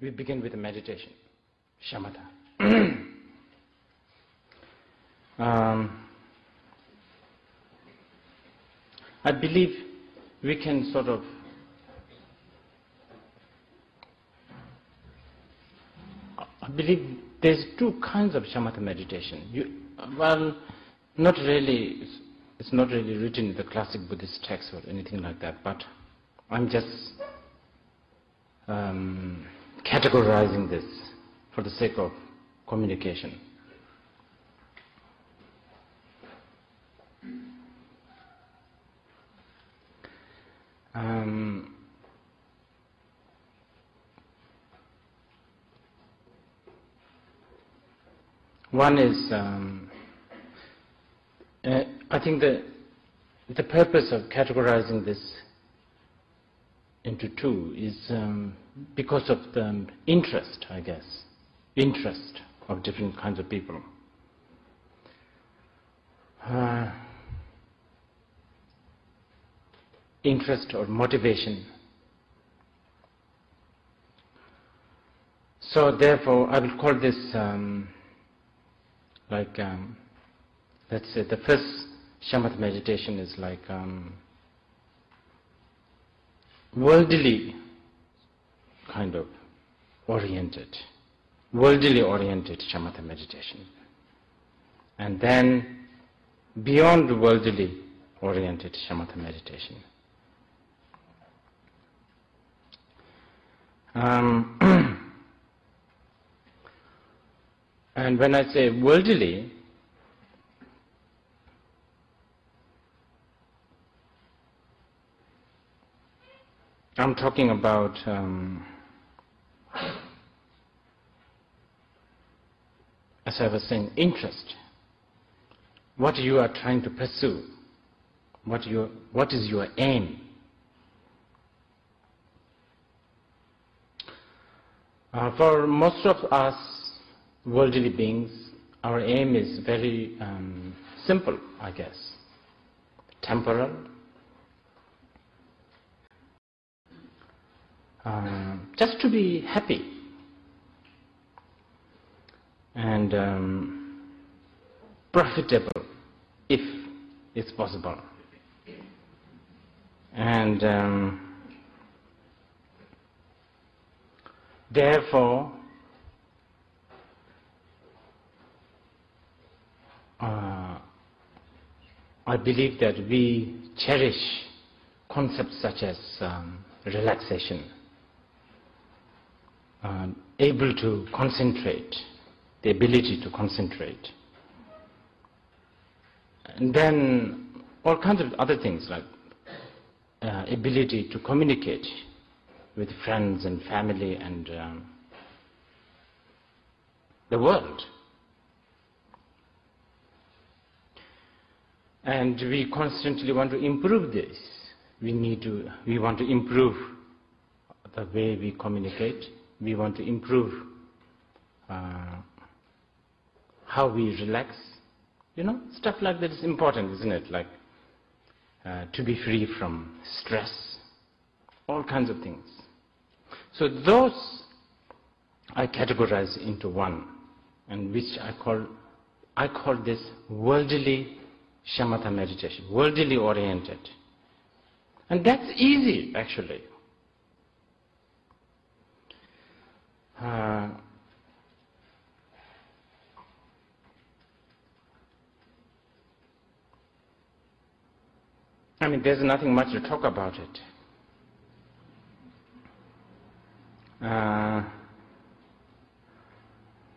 we begin with a meditation, shamatha. I believe we can sort of there's two kinds of shamatha meditation. Not really, it's not really written in the classic Buddhist text or anything like that, but I'm just categorizing this for the sake of communication. One is, I think the purpose of categorizing this into two is because of the interest, I guess, interest of different kinds of people. Interest or motivation. So therefore, I will call this let's say the first shamatha meditation is like worldly kind of oriented, worldly oriented shamatha meditation. And then beyond worldly oriented shamatha meditation. And when I say worldly, I'm talking about as I was saying, interest. What you are trying to pursue, what is your aim. For most of us worldly beings, our aim is very simple, I guess. Temporal. Just to be happy. And profitable, if it's possible. And therefore, I believe that we cherish concepts such as relaxation, able to concentrate, the ability to concentrate. And then all kinds of other things like ability to communicate with friends and family and the world. And we constantly want to improve this. We want to improve the way we communicate. We want to improve how we relax. You know, stuff like that is important, isn't it? Like to be free from stress, all kinds of things. So those I categorize into one, and which I call this worldly shamatha meditation, worldly oriented. And that's easy, actually. I mean, there's nothing much to talk about it.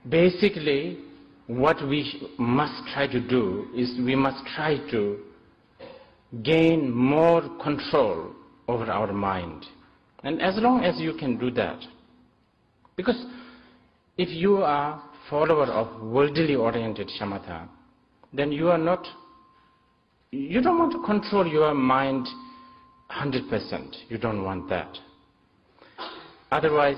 Basically, what we must try to do is we must try to gain more control over our mind. And as long as you can do that, because if you are a follower of worldly oriented shamatha, then you don't want to control your mind 100%. You don't want that. Otherwise,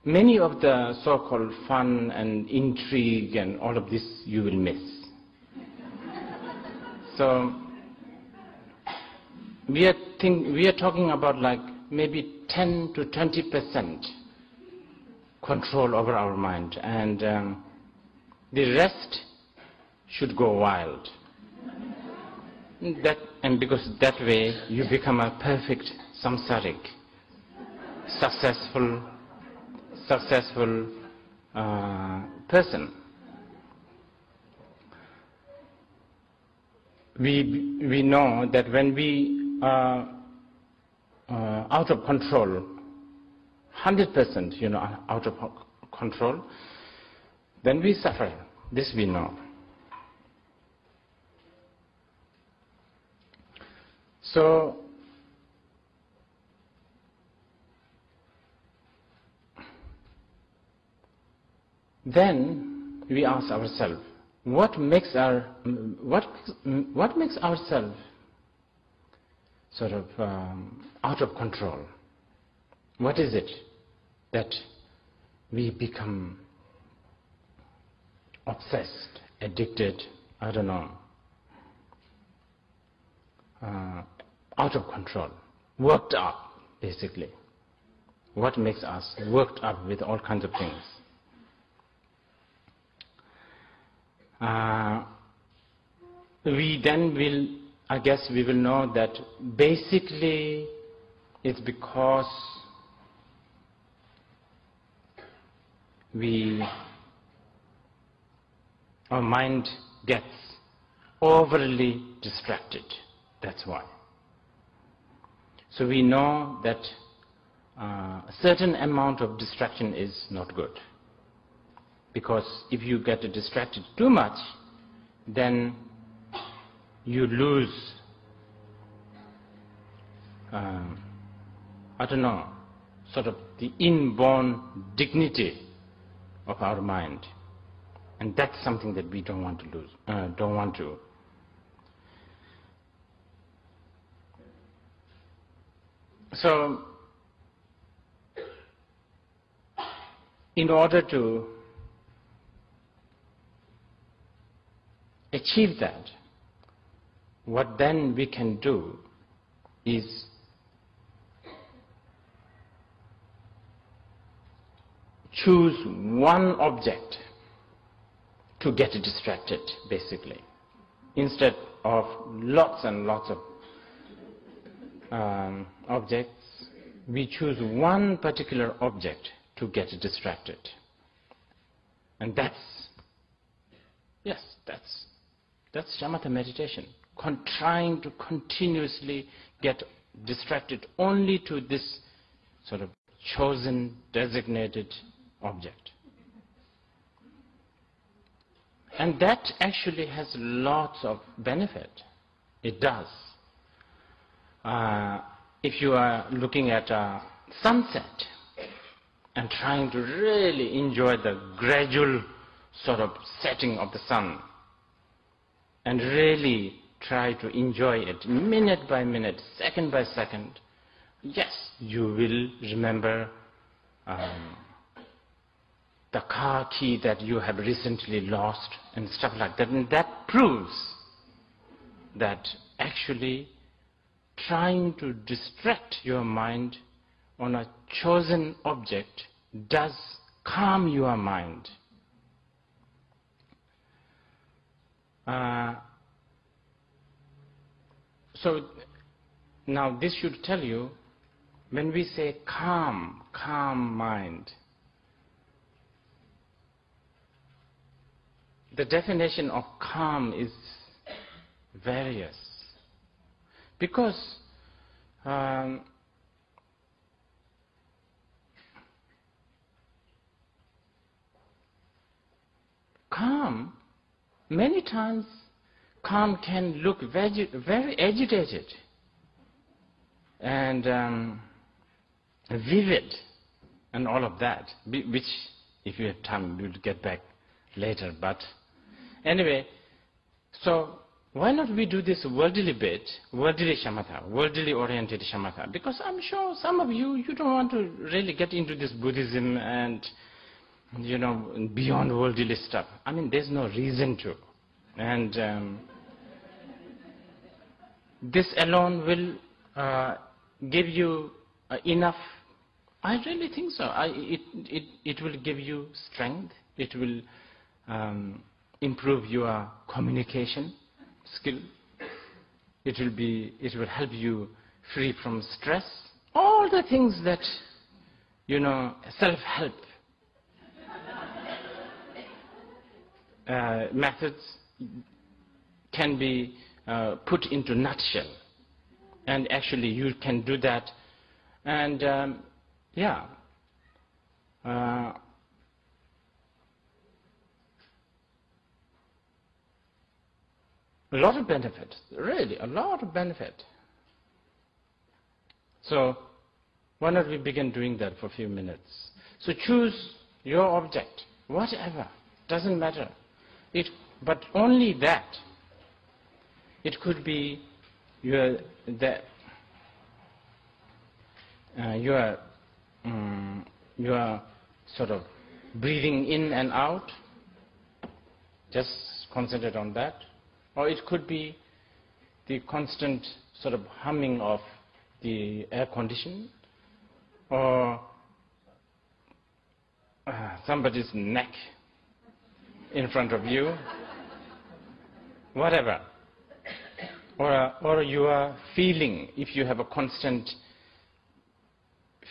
many of the so-called fun and intrigue and all of this you will miss. So we are talking about like maybe 10 to 20% control over our mind, and the rest should go wild. And because that way you become a perfect samsaric, successful person. We know that when we are out of control, 100%, out of control, then we suffer. This we know. So, then we ask ourselves, what makes ourselves sort of out of control? What is it that we become obsessed, addicted, I don't know, out of control, worked up, basically? What makes us worked up with all kinds of things? We then will, I guess we will know that basically it's because our mind gets overly distracted. That's why. So we know that a certain amount of distraction is not good. Because if you get distracted too much, then you lose, I don't know, sort of the inborn dignity of our mind. And that's something that we don't want to lose, don't want to. So, in order to achieve that, what then we can do is choose one object to get distracted, basically, instead of lots and lots of objects. We choose one particular object to get distracted, and that's shamatha meditation. Trying to continuously get distracted only to this sort of chosen, designated object. And that actually has lots of benefit. It does. If you are looking at a sunset and trying to really enjoy the gradual sort of setting of the sun, and really try to enjoy it minute by minute, second by second, yes, you will remember the car key that you have recently lost and stuff like that. And that proves that actually trying to distract your mind on a chosen object does calm your mind. So now this should tell you, when we say calm mind, the definition of calm is various. Because calm, many times calm can look very agitated and vivid and all of that, which if you have time we'll get back later. But anyway, so why not we do this worldly bit, worldly shamatha, worldly oriented shamatha? Because I'm sure some of you don't want to really get into this Buddhism and, beyond worldly stuff. I mean, there's no reason to. And this alone will give you enough? I really think so. It will give you strength. It will improve your communication skill. It will help you free from stress. All the things that, self-help methods can be put into nutshell. And actually you can do that. And a lot of benefit, really, a lot of benefit. So why not we begin doing that for a few minutes? So choose your object, whatever, doesn't matter. But only that. It could be your sort of breathing in and out. Just concentrate on that. Or it could be the constant sort of humming of the air condition, or somebody's neck in front of you, whatever. Or you are feeling, if you have a constant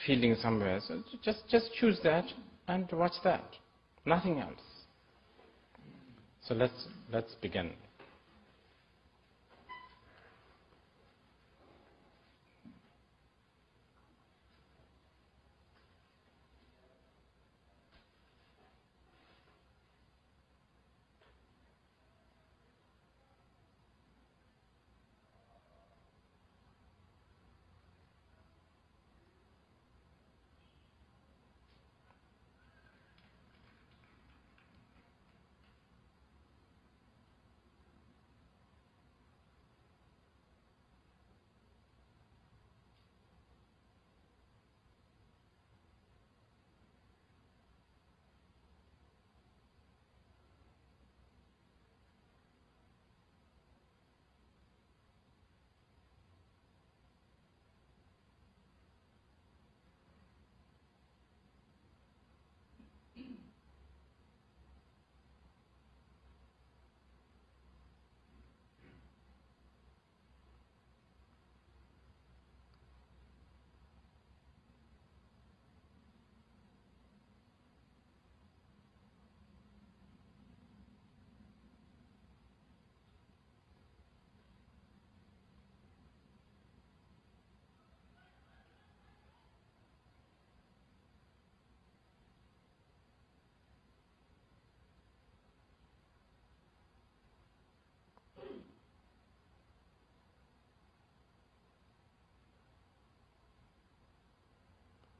feeling somewhere, so just choose that and watch that, nothing else. So let's begin.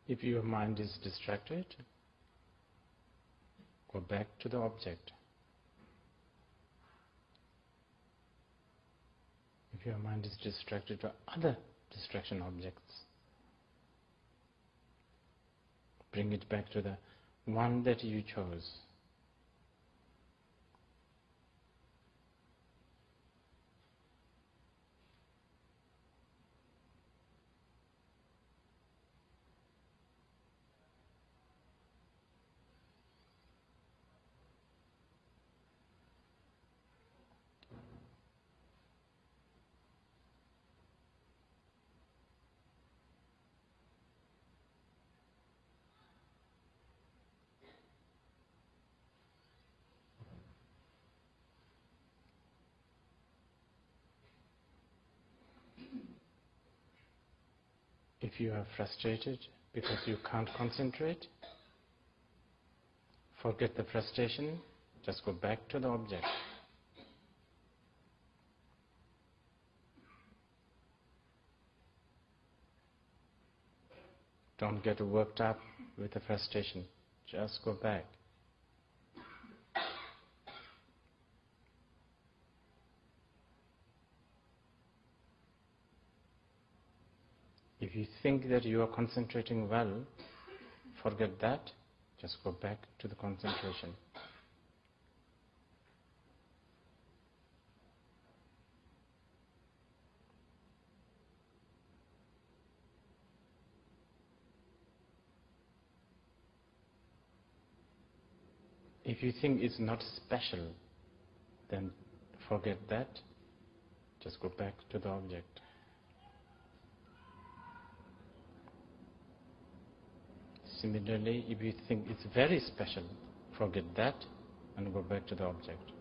If your mind is distracted, go back to the object. If your mind is distracted by other distraction objects, bring it back to the one that you chose. If you are frustrated because you can't concentrate, forget the frustration, just go back to the object. Don't get worked up with the frustration, just go back. If you think that you are concentrating well, forget that, just go back to the concentration. If you think it's not special, then forget that. Just go back to the object. Similarly, if you think it's very special, forget that and go back to the object.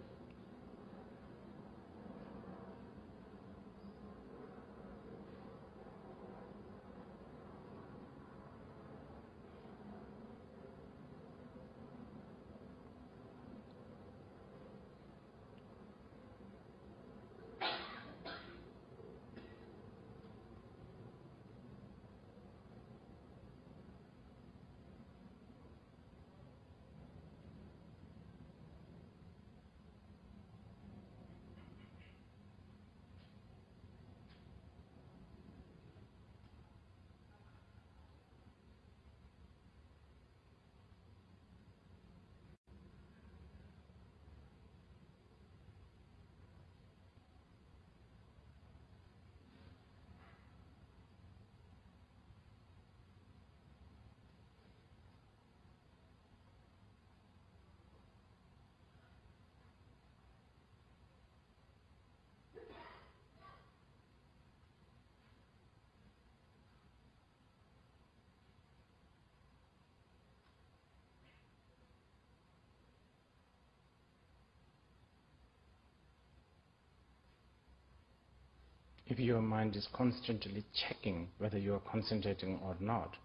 If your mind is constantly checking whether you are concentrating or not,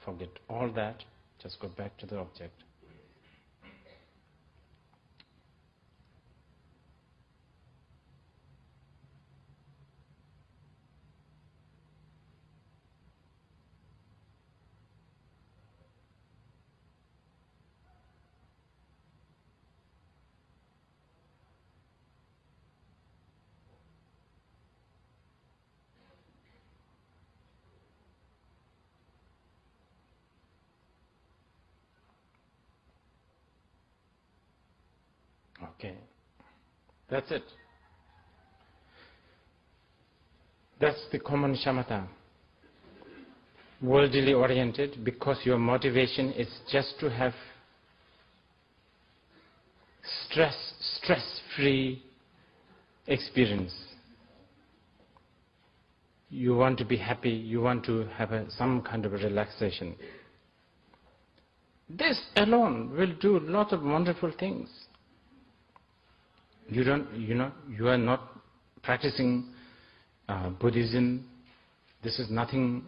forget all that, just go back to the object. Okay, that's it. That's the common shamatha. Worldly oriented, because your motivation is just to have stress-free experience. You want to be happy, you want to have some kind of a relaxation. This alone will do lots of wonderful things. You are not practicing Buddhism. This is nothing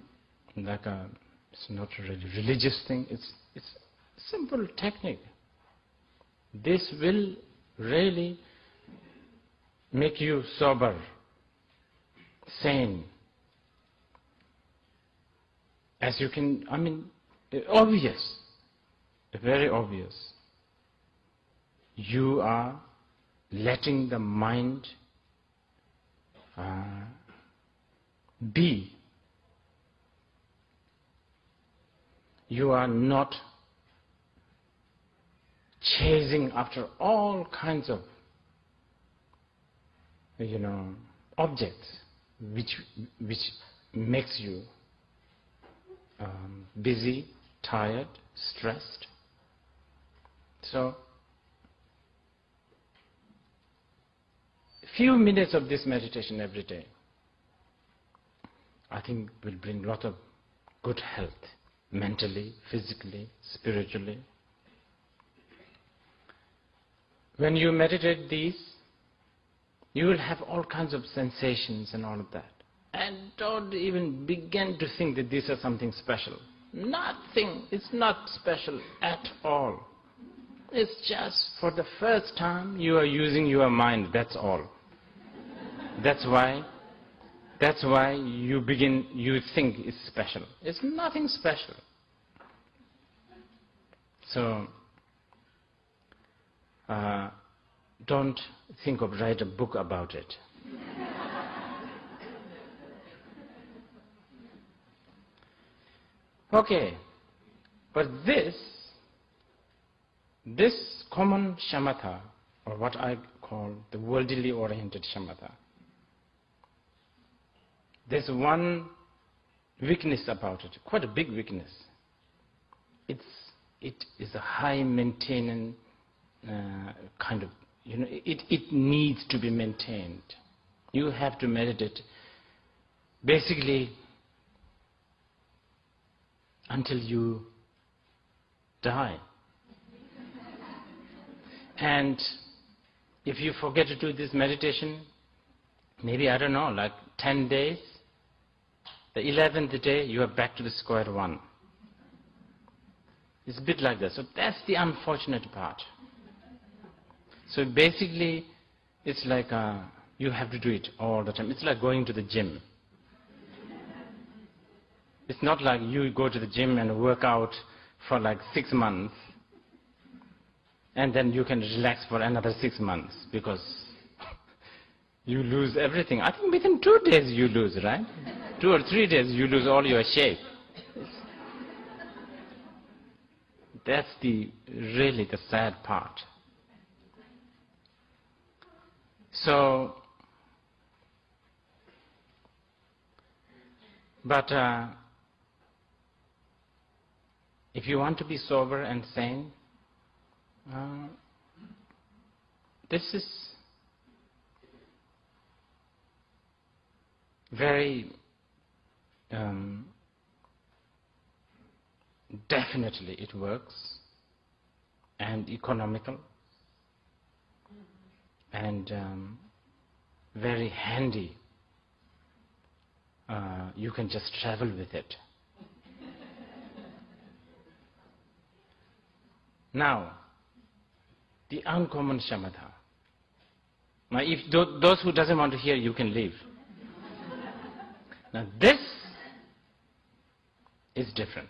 like it's not a religious thing. It's simple technique. This will really make you sober, sane. As you can, obvious, very obvious. You are letting the mind be. You are not chasing after all kinds of objects which makes you busy, tired, stressed. So few minutes of this meditation every day, I think will bring a lot of good health, mentally, physically, spiritually. When you meditate these, you will have all kinds of sensations and all of that. And don't even begin to think that these are something special. Nothing. It's not special at all. It's just for the first time you are using your mind, that's all. That's why you think it's special. It's nothing special. So don't think of write a book about it. Okay, but this common shamatha, or what I call the worldly oriented shamatha, there's one weakness about it, quite a big weakness. It is a high maintenance kind of, it needs to be maintained. You have to meditate basically until you die. And if you forget to do this meditation, maybe, I don't know, like 10 days, the 11th day you are back to the square one. It's a bit like that. So that's the unfortunate part. So basically, it's like you have to do it all the time. It's like going to the gym. It's not like you go to the gym and work out for like 6 months and then you can relax for another 6 months because you lose everything. I think within 2 days you lose, right? 2 or 3 days you lose all your shape. That's really the sad part. So, but if you want to be sober and sane, this is very definitely it works, and economical, and very handy. You can just travel with it. Now, the uncommon shamatha. Now, if those who doesn't want to hear, you can leave. Now, this is different.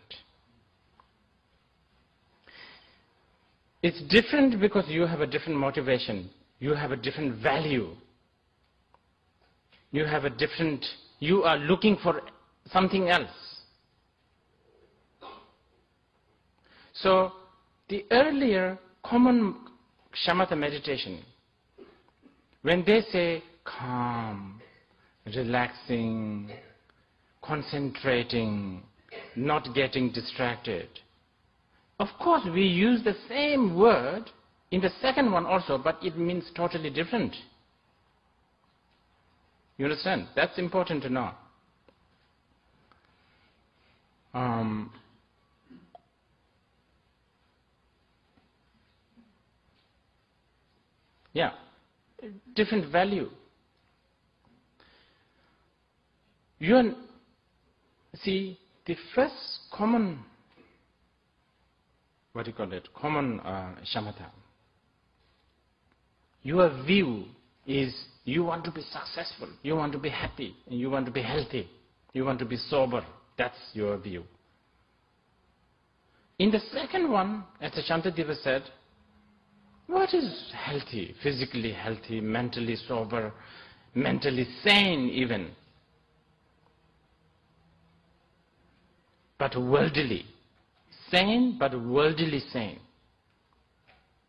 It's different because you have a different motivation. You have a different value. You are looking for something else. So, the earlier common shamatha meditation, when they say calm, relaxing, concentrating, not getting distracted, of course we use the same word in the second one also, but it means totally different. You understand? That's important to know. Yeah, different value. See, the first common, common shamatha, your view is you want to be successful, you want to be happy, and you want to be healthy, you want to be sober. That's your view. In the second one, as the Shantideva said, what is healthy? Physically healthy, mentally sober, mentally sane even. But worldly. Sane, but worldly sane.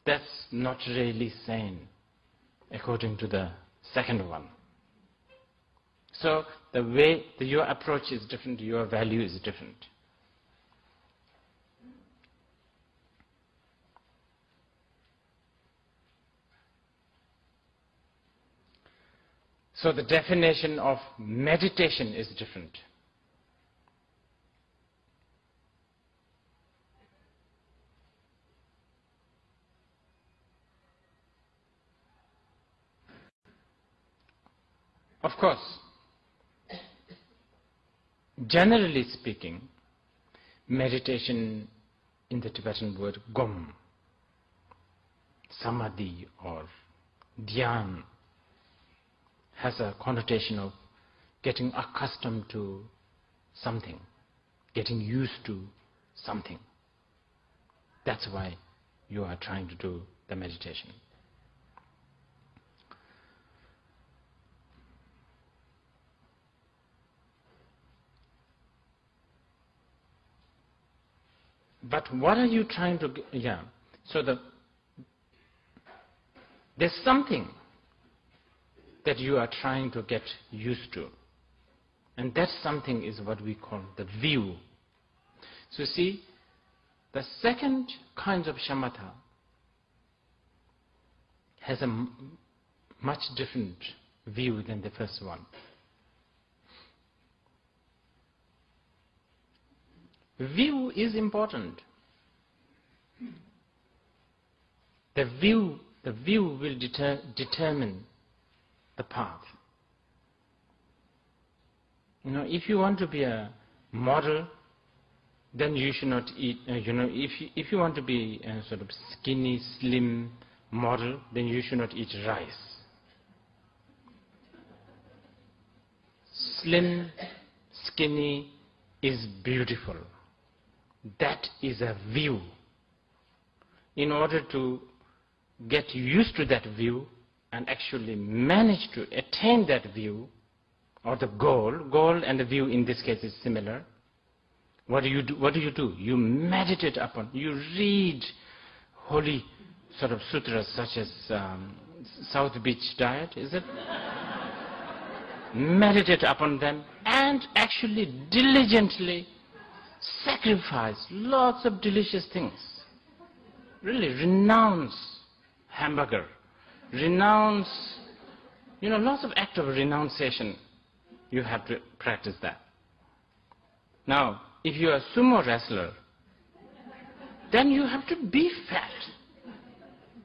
That's not really sane, according to the second one. So the way your approach is different, your value is different. So the definition of meditation is different. Of course, generally speaking, meditation in the Tibetan word gom, samadhi or dhyan, has a connotation of getting accustomed to something, getting used to something. That's why you are trying to do the meditation. But what are you trying to get? So there's something that you are trying to get used to. And that something is what we call the view. So see, the second kind of shamatha has a much different view than the first one. View is important. The view will determine the path. If you want to be a model, then you should not eat, if you want to be a sort of skinny, slim model, then you should not eat rice. Slim, skinny is beautiful. That is a view. In order to get used to that view and actually manage to attain that view, or the goal and the view in this case is similar. What do you do? You meditate upon, you read holy sort of sutras such as South Beach Diet, is it? Meditate upon them and actually diligently sacrifice lots of delicious things. Really renounce hamburger, renounce, lots of acts of renunciation. You have to practice that. Now, if you are a sumo wrestler, then you have to be fat.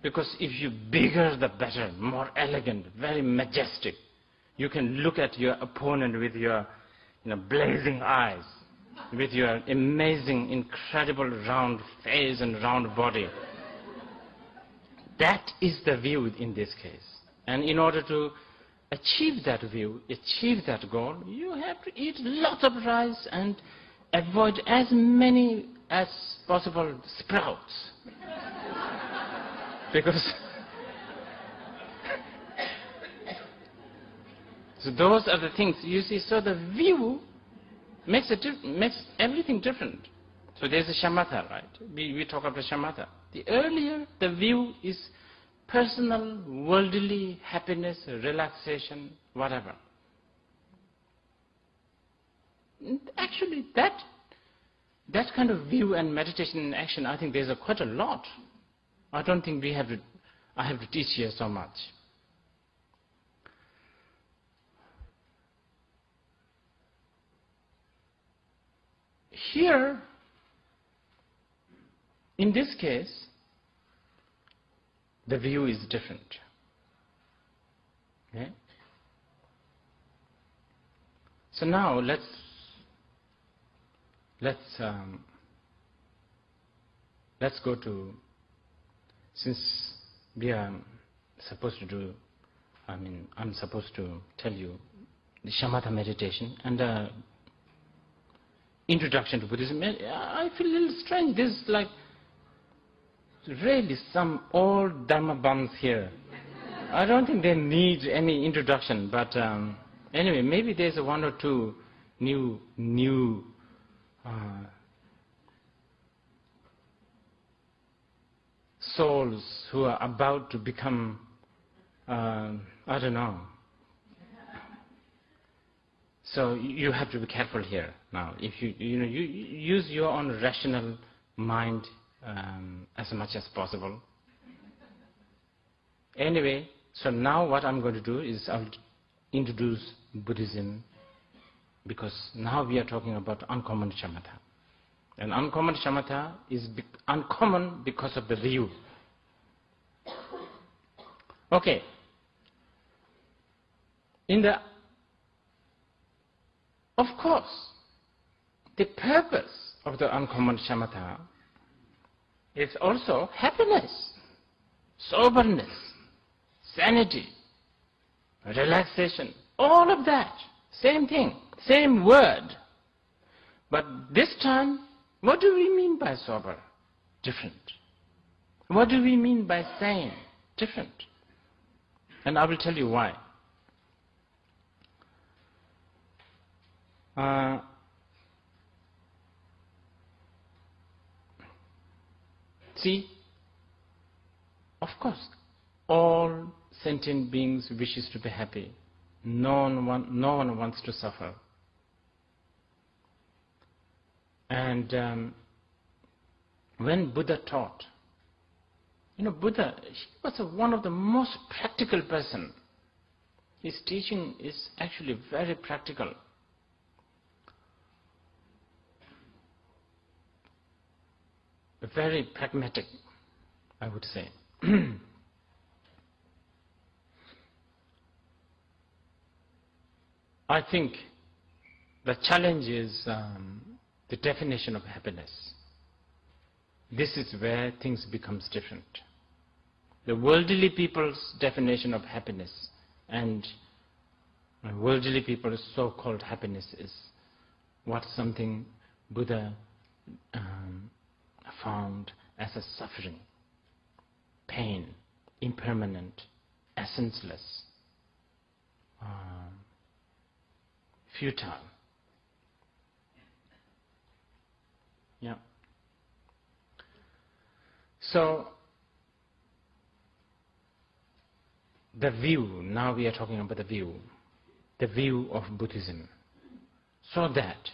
Because if you're bigger, the better, more elegant, very majestic. You can look at your opponent with your blazing eyes, with your amazing, incredible round face and round body. That is the view in this case. And in order to achieve that view, achieve that goal, you have to eat lots of rice and avoid as many as possible sprouts. Because so those are the things, you see, so the view makes everything different. So there's a shamatha, right? We talk about shamatha. The earlier the view is personal, worldly happiness, relaxation, whatever. Actually, that kind of view and meditation and action, I think there's quite a lot. I don't think I have to teach here so much. Here, in this case, the view is different. Okay? So now let's go to, since we are supposed to do, I'm supposed to tell you the shamatha meditation and the introduction to Buddhism. I feel a little strange. This is like really some old Dharma bums here. I don't think they need any introduction, but anyway, maybe there's one or two new souls who are about to become, I don't know. So you have to be careful here now. If you use your own rational mind as much as possible. Anyway, so now what I'm going to do is I'll introduce Buddhism, because now we are talking about uncommon shamatha. And uncommon shamatha is uncommon because of the view. Okay. Of course, the purpose of the uncommon shamatha is also happiness, soberness, sanity, relaxation, all of that. Same thing, same word. But this time, what do we mean by sober? Different. What do we mean by sane? Different. And I will tell you why. See, of course, all sentient beings wishes to be happy. No one wants to suffer. And when Buddha taught Buddha, he was one of the most practical person. His teaching is actually very practical. Very pragmatic, I would say. I think the challenge is the definition of happiness. This is where things becomes different. The worldly people's definition of happiness and worldly people's so-called happiness is what something Buddha found as a suffering, pain, impermanent, essenceless, futile. Yeah. So, the view, now we are talking about the view of Buddhism, so that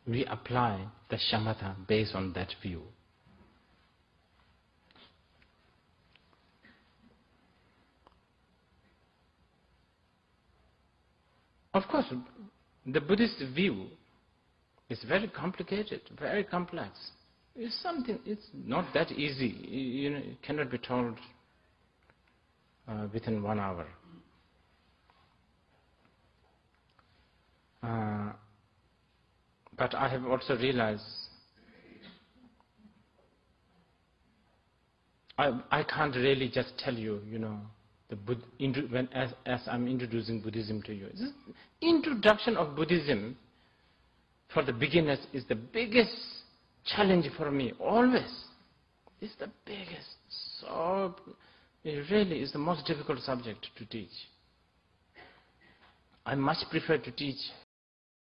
we apply the shamatha based on that view. Of course, the Buddhist view is very complicated, very complex. It's not that easy. It cannot be told within 1 hour. But I have also realized I can't really just tell you, as I'm introducing Buddhism to you. This introduction of Buddhism for the beginners is the biggest challenge for me, always. It's the biggest. So, it really is the most difficult subject to teach. I much prefer to teach